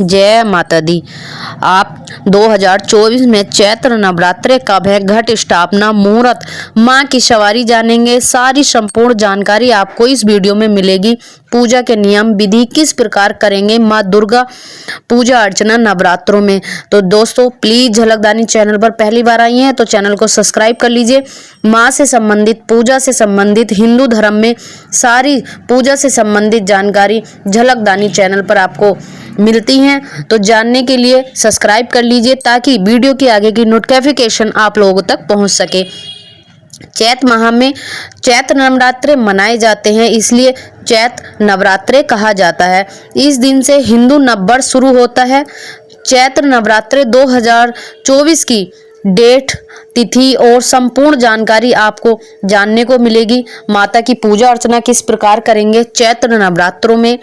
जय माता दी। आप 2024 में चैत्र नवरात्रे कब है, घट स्थापना, मुहूर्त, माँ की सवारी जानेंगे। सारी संपूर्ण जानकारी आपको इस वीडियो में मिलेगी। पूजा के नियम विधि किस प्रकार करेंगे माँ दुर्गा पूजा अर्चना नवरात्रों में। तो दोस्तों प्लीज झलकदानी चैनल पर पहली बार आई हैं तो चैनल को सब्सक्राइब कर लीजिए। माँ से संबंधित, पूजा से संबंधित, हिंदू धर्म में सारी पूजा से संबंधित जानकारी झलकदानी चैनल पर आपको मिलती हैं। तो जानने के लिए सब्सक्राइब कर लीजिए ताकि वीडियो की आगे की नोटिफिकेशन आप लोगों तक पहुंच सके। चैत माह में चैत्र नवरात्रे मनाए जाते हैं, इसलिए चैत नवरात्रे कहा जाता है। इस दिन से हिंदू नववर्ष शुरू होता है। चैत्र नवरात्रे 2024 की डेट, तिथि और संपूर्ण जानकारी आपको जानने को मिलेगी। माता की पूजा अर्चना किस प्रकार करेंगे चैत्र नवरात्रों में।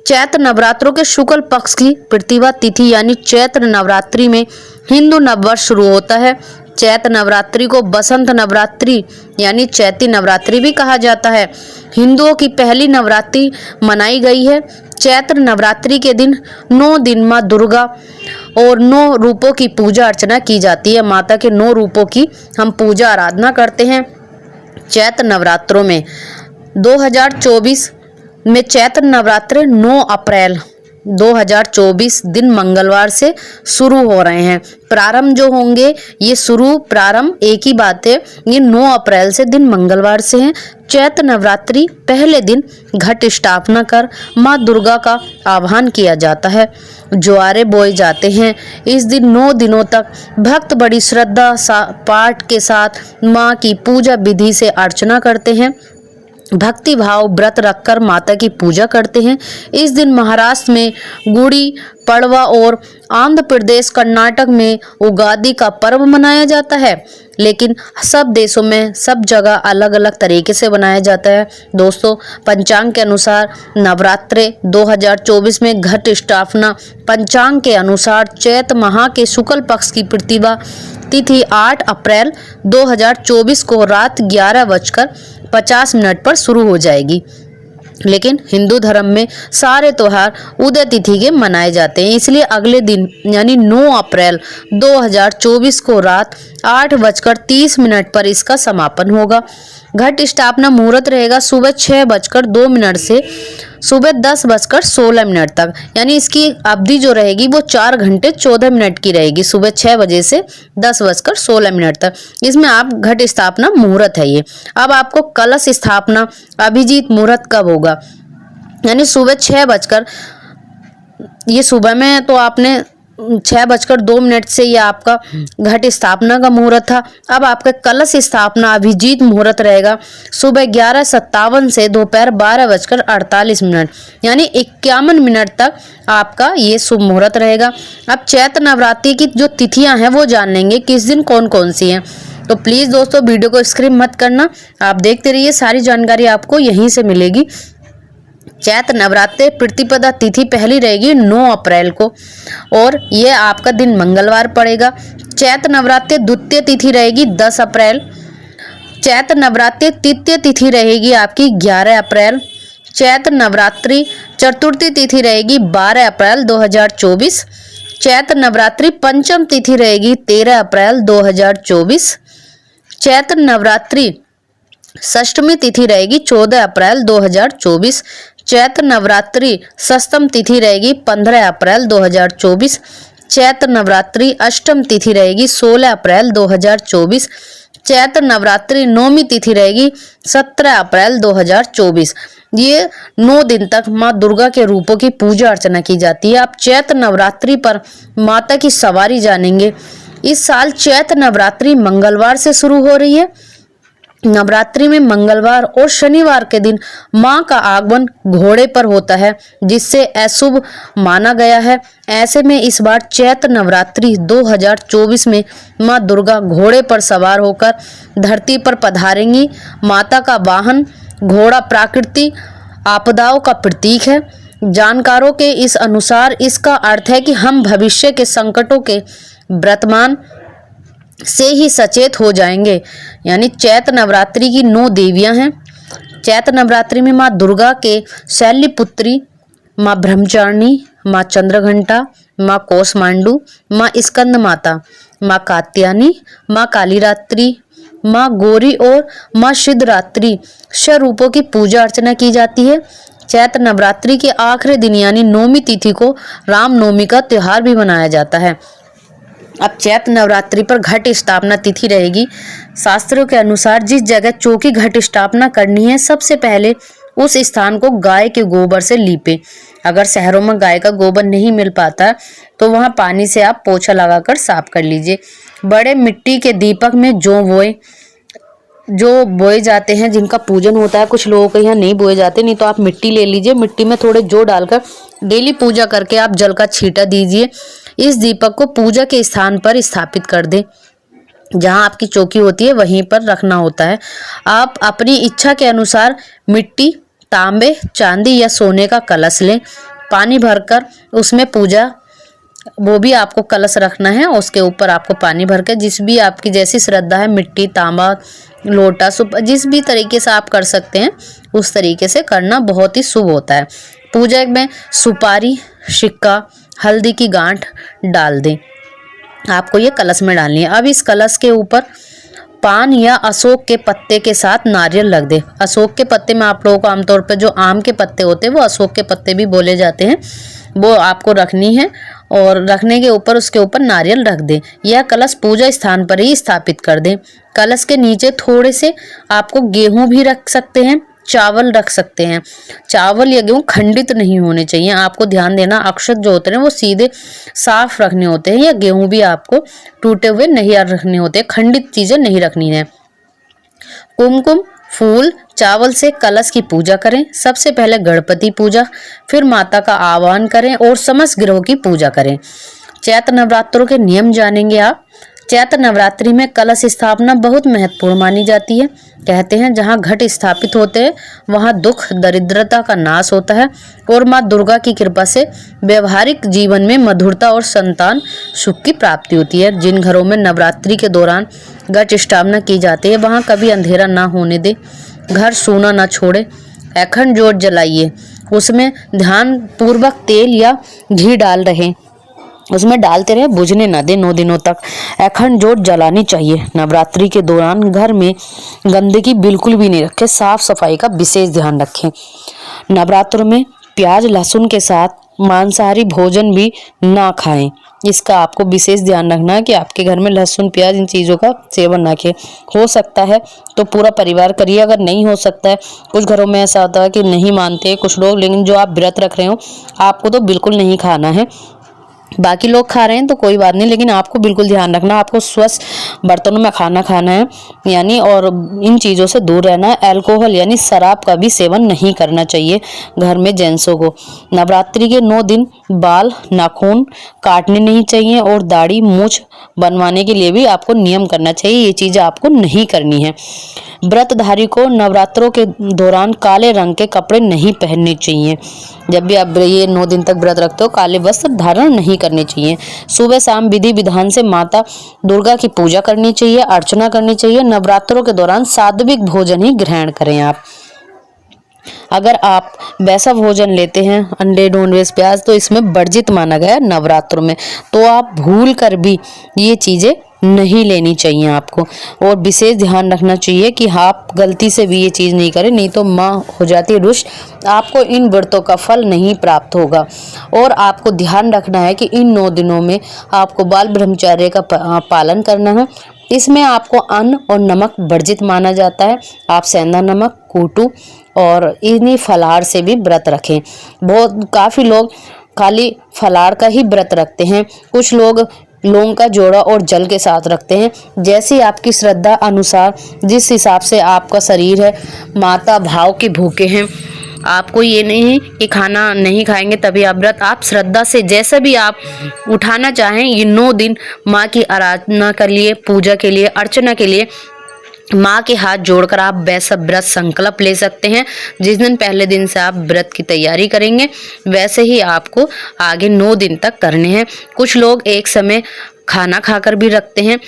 चैत्र नवरात्रों के शुक्ल पक्ष की प्रतिभा तिथि यानी चैत्र नवरात्रि में हिंदू नववर्ष शुरू होता है। चैत्र नवरात्रि को बसंत नवरात्रि यानी चैती नवरात्रि भी कहा जाता है। हिंदुओं की पहली नवरात्रि मनाई गई है। चैत्र नवरात्रि के दिन 9 दिन माँ दुर्गा और 9 रूपों की पूजा अर्चना की जाती है। माता के 9 रूपों की हम पूजा आराधना करते हैं चैत्र नवरात्रों में। 2024 में चैत्र नवरात्रे 9 अप्रैल 2024 दिन मंगलवार से शुरू हो रहे हैं। प्रारंभ जो होंगे ये प्रारंभ एक ही बात है, ये 9 अप्रैल से दिन मंगलवार से हैं। चैत्र नवरात्रि पहले दिन घट स्थापना कर माँ दुर्गा का आह्वान किया जाता है, ज्वारे बोए जाते हैं। इस दिन 9 दिनों तक भक्त बड़ी श्रद्धा पाठ के साथ माँ की पूजा विधि से अर्चना करते हैं, भक्ति भाव व्रत रखकर माता की पूजा करते हैं। इस दिन महाराष्ट्र में गुड़ी पड़वा और आंध्र प्रदेश कर्नाटक में उगादी का पर्व मनाया जाता है, लेकिन सब देशों में सब जगह अलग अलग तरीके से मनाया जाता है। दोस्तों पंचांग के अनुसार नवरात्रे 2024 में घट स्थापना पंचांग के अनुसार चैत माह के शुक्ल पक्ष की प्रतिभा तिथि 8 अप्रैल 2024 को रात 11:50 पर शुरू हो जाएगी। लेकिन हिंदू धर्म में सारे त्योहार उदय तिथि के मनाए जाते हैं, इसलिए अगले दिन यानी 9 अप्रैल 2024 को रात 8:30 पर इसका समापन होगा। घट स्थापना मुहूर्त रहेगा सुबह 6:02 से सुबह 10:16 तक, यानी इसकी अवधि जो रहेगी वो 4 घंटे 14 मिनट की रहेगी, सुबह 6 बजे से 10:16 तक। इसमें आप घट स्थापना मुहूर्त है ये। अब आपको कलश स्थापना अभिजीत मुहूर्त कब होगा, यानी सुबह 6 ये सुबह में तो आपने 6:02 से ये आपका घट स्थापना का मुहूर्त था। अब आपका कलश स्थापना अभिजीत मुहूर्त रहेगा सुबह 11:57 से दोपहर 12:48, यानी 51 मिनट तक आपका ये शुभ मुहूर्त रहेगा। अब चैत्र नवरात्रि की जो तिथियां हैं वो जान लेंगे किस दिन कौन कौन सी हैं। तो प्लीज दोस्तों वीडियो को स्किप मत करना, आप देखते रहिए, सारी जानकारी आपको यहीं से मिलेगी। चैत्र नवरात्रि प्रतिपदा तिथि पहली रहेगी 9 अप्रैल को और ये आपका दिन मंगलवार पड़ेगा। चैत्र नवरात्रि द्वितीय तिथि रहेगी 10 अप्रैल। चैत्र नवरात्रि तृतीय तिथि रहेगी आपकी 11 अप्रैल। चैत्र नवरात्रि चतुर्थी तिथि रहेगी 12 अप्रैल 2024। चैत्र नवरात्रि पंचम तिथि रहेगी 13 अप्रैल 2024। चैत्र नवरात्रि षष्ठमी तिथि रहेगी 14 अप्रैल 2024। चैत्र नवरात्रि सप्तम तिथि रहेगी 15 अप्रैल 2024। चैत्र नवरात्रि अष्टम तिथि रहेगी 16 अप्रैल 2024। चैत्र नवरात्रि नौमी तिथि रहेगी 17 अप्रैल 2024। ये 9 दिन तक माँ दुर्गा के रूपों की पूजा अर्चना की जाती है। आप चैत्र नवरात्रि पर माता की सवारी जानेंगे। इस साल चैत्र नवरात्रि मंगलवार से शुरू हो रही है। नवरात्रि में मंगलवार और शनिवार के दिन मां का आगमन घोड़े पर होता है, जिससे अशुभ माना गया है। ऐसे में इस बार चैत्र नवरात्रि 2024 में मां दुर्गा घोड़े पर सवार होकर धरती पर पधारेंगी। माता का वाहन घोड़ा प्राकृतिक आपदाओं का प्रतीक है। जानकारों के इस अनुसार इसका अर्थ है कि हम भविष्य के संकटों के वर्तमान से ही सचेत हो जाएंगे। यानी चैत्र नवरात्रि की 9 देवियां हैं। चैत्र नवरात्रि में माँ दुर्गा के शैलपुत्री, माँ ब्रह्मचारिणी, माँ चंद्रघंटा, माँ कोसमांडू, माँ स्कंद माता, माँ कात्यायनी, माँ कालीरात्रि, माँ गौरी और माँ सिद्धरात्रि स्वरूपों की पूजा अर्चना की जाती है। चैत्र नवरात्रि के आखिरी दिन यानी नौमी तिथि को रामनवमी का त्योहार भी मनाया जाता है। अब चैत्र नवरात्रि पर घट स्थापना तिथि रहेगी। शास्त्रों के अनुसार जिस जगह चौकी घट स्थापना करनी है, सबसे पहले उस स्थान को गाय के गोबर से लीपे। अगर शहरों में गाय का गोबर नहीं मिल पाता तो वहां पानी से आप पोछा लगाकर साफ कर लीजिए। बड़े मिट्टी के दीपक में जो बोए जाते हैं, जिनका पूजन होता है, कुछ लोगों के यहाँ नहीं बोए जाते, नहीं तो आप मिट्टी ले लीजिए। मिट्टी में थोड़े जौ डालकर डेली पूजा करके आप जल का छींटा दीजिए। इस दीपक को पूजा के स्थान पर स्थापित कर दें। जहां आपकी चौकी होती है वहीं पर रखना होता है। आप अपनी इच्छा के अनुसार मिट्टी, तांबे, चांदी या सोने का कलश लें। पानी भरकर उसमें पूजा, वो भी आपको कलश रखना है। उसके ऊपर आपको पानी भर के, जिस भी आपकी जैसी श्रद्धा है, मिट्टी, तांबा, लोटा, जिस भी तरीके से आप कर सकते हैं उस तरीके से करना बहुत ही शुभ होता है। पूजा में सुपारी, सिक्का, हल्दी की गांठ डाल दें। आपको ये कलश में डालनी है। अब इस कलश के ऊपर पान या अशोक के पत्ते के साथ नारियल रख दे। अशोक के पत्ते में आप लोगों को आमतौर पर जो आम के पत्ते होते हैं वो अशोक के पत्ते भी बोले जाते हैं, वो आपको रखनी है। और रखने के ऊपर उसके ऊपर नारियल रख दें। यह कलश पूजा स्थान पर ही स्थापित कर दें। कलश के नीचे थोड़े से आपको गेहूं भी रख सकते हैं, चावल रख सकते हैं। चावल या गेहूं खंडित नहीं होने चाहिए। आपको ध्यान देना, अक्षत जो होते हैं वो सीधे साफ रखने होते हैं, या गेहूं भी आपको टूटे हुए नहीं रखने होते, खंडित चीजें नहीं रखनी है। कुमकुम, फूल, चावल से कलश की पूजा करें। सबसे पहले गणपति पूजा, फिर माता का आह्वान करें और समस्त ग्रहों की पूजा करें। चैत्र नवरात्रों के नियम जानेंगे आप। चैत्र नवरात्रि में कलश स्थापना बहुत महत्वपूर्ण मानी जाती है। कहते हैं जहाँ घट स्थापित होते हैं वहाँ दुख दरिद्रता का नाश होता है और माँ दुर्गा की कृपा से व्यवहारिक जीवन में मधुरता और संतान सुख की प्राप्ति होती है। जिन घरों में नवरात्रि के दौरान घट स्थापना की जाती है वहाँ कभी अंधेरा ना होने दे, घर सूना ना छोड़े। अखंड जोत जलाइए, उसमें ध्यान पूर्वक तेल या घी डाल रहे, उसमें डालते रहे, बुझने ना दे। 9 दिनों तक अखंड जोत जलानी चाहिए। नवरात्रि के दौरान घर में गंदगी बिल्कुल भी नहीं रखें, साफ सफाई का विशेष ध्यान रखें। नवरात्रों में प्याज लहसुन के साथ मांसाहारी भोजन भी ना खाएं। इसका आपको विशेष ध्यान रखना है कि आपके घर में लहसुन प्याज इन चीज़ों का सेवन ना करें। हो सकता है तो पूरा परिवार करिए, अगर नहीं हो सकता है, कुछ घरों में ऐसा होता है कि नहीं मानते कुछ लोग, लेकिन जो आप व्रत रख रहे हो आपको तो बिल्कुल नहीं खाना है। बाकी लोग खा रहे हैं तो कोई बात नहीं, लेकिन आपको बिल्कुल ध्यान रखना, आपको स्वस्थ बर्तनों में खाना खाना है यानी, और इन चीज़ों से दूर रहना है। अल्कोहल यानी शराब का भी सेवन नहीं करना चाहिए घर में जेंट्सों को। नवरात्रि के 9 दिन बाल नाखून काटने नहीं चाहिए और दाढ़ी मूछ बनवाने के लिए भी आपको नियम करना चाहिए। ये चीज़ें आपको नहीं करनी है। व्रतधारी को नवरात्रों के दौरान काले रंग के कपड़े नहीं पहनने चाहिए। जब भी आप ये 9 दिन तक व्रत रखते हो काले वस्त्र धारण नहीं करने चाहिए। सुबह शाम विधि विधान से माता दुर्गा की पूजा करनी चाहिए, अर्चना करनी चाहिए। नवरात्रों के दौरान सात्विक भोजन ही ग्रहण करें आप। अगर आप वैसा भोजन लेते हैं, अंडे, नॉनवेज, प्याज, तो इसमें वर्जित माना गया है नवरात्रों में, तो आप भूल कर भी ये चीज़ें नहीं लेनी चाहिए आपको। और विशेष ध्यान रखना चाहिए कि आप गलती से भी ये चीज़ नहीं करें, नहीं तो माँ हो जाती है रुष्ट, आपको इन व्रतों का फल नहीं प्राप्त होगा। और आपको ध्यान रखना है कि इन 9 दिनों में आपको बाल ब्रह्मचर्य का पालन करना है। इसमें आपको अन्न और नमक वर्जित माना जाता है। आप सेंधा नमक, कूटू और इन्हीं फलाहार से भी व्रत रखें। काफ़ी लोग खाली फलाहार का ही व्रत रखते हैं, कुछ लोग लौंग का जोड़ा और जल के साथ रखते हैं। जैसी आपकी श्रद्धा अनुसार, जिस हिसाब से आपका शरीर है, माता भाव के भूखे हैं, आपको ये नहीं कि खाना नहीं खाएंगे तभी आप व्रत, आप श्रद्धा से जैसा भी आप उठाना चाहें ये 9 दिन माँ की आराधना के लिए, पूजा के लिए, अर्चना के लिए माँ के हाथ जोड़कर आप वैसा व्रत संकल्प ले सकते हैं। जिस दिन पहले दिन से आप व्रत की तैयारी करेंगे वैसे ही आपको आगे 9 दिन तक करने हैं। कुछ लोग एक समय खाना खाकर भी रखते हैं।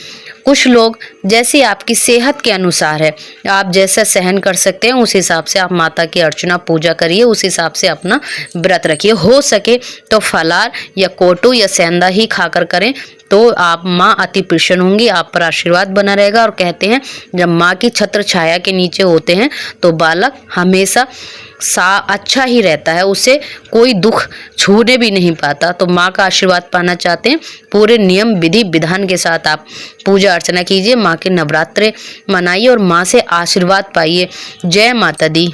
कुछ लोग जैसी आपकी सेहत के अनुसार है, आप जैसा सहन कर सकते हैं उस हिसाब से आप माता की अर्चना पूजा करिए, उस हिसाब से अपना व्रत रखिए। हो सके तो फलार या कोटू या सेंधा ही खाकर करें तो आप माँ अति प्रसन्न होंगी, आप पर आशीर्वाद बना रहेगा। और कहते हैं जब माँ की छत्र छाया के नीचे होते हैं तो बालक हमेशा अच्छा ही रहता है, उसे कोई दुख छूने भी नहीं पाता। तो माँ का आशीर्वाद पाना चाहते हैं, पूरे नियम विधि विधान के साथ आप पूजा अर्चना कीजिए, माँ के नवरात्रे मनाइए और माँ से आशीर्वाद पाइए। जय माता दी।